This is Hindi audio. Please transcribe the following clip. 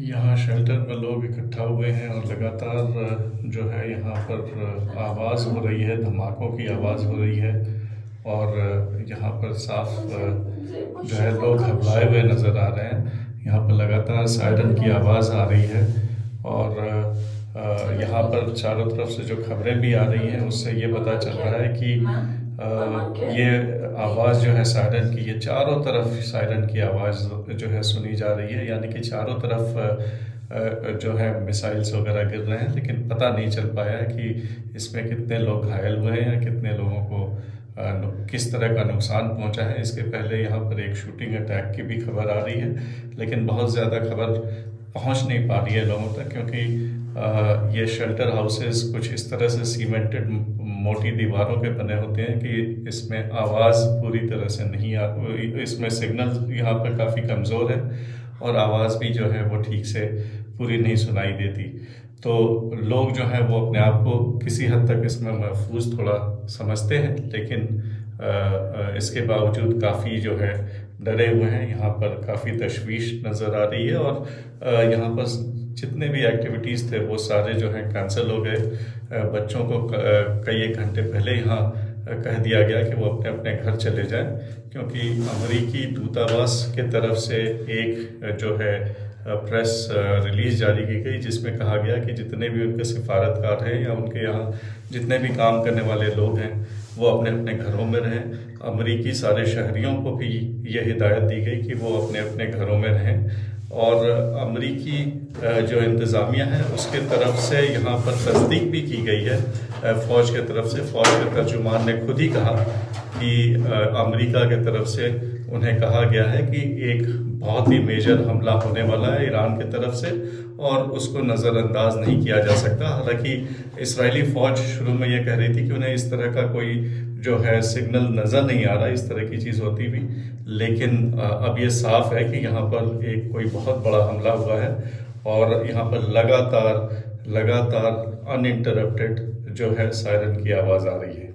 यहाँ शेल्टर में लोग इकट्ठा हुए हैं और लगातार जो है यहाँ पर आवाज़ हो रही है, धमाकों की आवाज़ हो रही है। और यहाँ पर साफ जो है लोग घबराए हुए नज़र आ रहे हैं। यहाँ पर लगातार सायरन की आवाज़ आ रही है। और यहाँ पर चारों तरफ से जो खबरें भी आ रही हैं उससे ये पता चल रहा है कि ये आवाज़ जो है सायरन की, ये चारों तरफ सायरन की आवाज़ जो है सुनी जा रही है। यानी कि चारों तरफ जो है मिसाइल्स वगैरह गिर रहे हैं, लेकिन पता नहीं चल पाया है कि इसमें कितने लोग घायल हुए हैं या कितने लोगों को किस तरह का नुकसान पहुंचा है। इसके पहले यहाँ पर एक शूटिंग अटैक की भी खबर आ रही है, लेकिन बहुत ज़्यादा खबर पहुंच नहीं पा रही है लोगों तक, क्योंकि ये शेल्टर हाउसेस कुछ इस तरह से सीमेंटेड मोटी दीवारों के बने होते हैं कि इसमें आवाज़ पूरी तरह से नहीं आ, इसमें सिग्नल यहाँ पर काफ़ी कमज़ोर है और आवाज़ भी जो है वो ठीक से पूरी नहीं सुनाई देती। तो लोग जो हैं वो अपने आप को किसी हद तक इसमें महफूज थोड़ा समझते हैं, लेकिन इसके बावजूद काफ़ी जो है डरे हुए हैं। यहाँ पर काफ़ी तशवीश नज़र आ रही है और यहाँ पर जितने भी एक्टिविटीज़ थे वो सारे जो हैं कैंसिल हो गए। बच्चों को कई एक घंटे पहले यहाँ कह दिया गया कि वो अपने अपने घर चले जाएं, क्योंकि अमेरिकी दूतावास के तरफ से एक जो है प्रेस रिलीज जारी की गई, जिसमें कहा गया कि जितने भी उनके सिफारतकार हैं या उनके यहाँ जितने भी काम करने वाले लोग हैं वो अपने अपने घरों में रहें। अमेरिकी सारे शहरियों को भी ये हिदायत दी गई कि वो अपने अपने घरों में रहें। और अमेरिकी जो इंतज़ामिया है उसके तरफ से यहाँ पर तस्दीक भी की गई है फ़ौज के तरफ से। फ़ौज के तर्जुमान ने खुद ही कहा कि अमेरिका के तरफ से उन्हें कहा गया है कि एक बहुत ही मेजर हमला होने वाला है ईरान की तरफ से और उसको नज़रअंदाज नहीं किया जा सकता। हालांकि इजरायली फ़ौज शुरू में ये कह रही थी कि उन्हें इस तरह का कोई जो है सिग्नल नज़र नहीं आ रहा इस तरह की चीज़ होती भी, लेकिन अब ये साफ है कि यहाँ पर एक कोई बहुत बड़ा हमला हुआ है और यहाँ पर लगातार लगातार अनइंटरप्टेड जो है सायरन की आवाज़ आ रही है।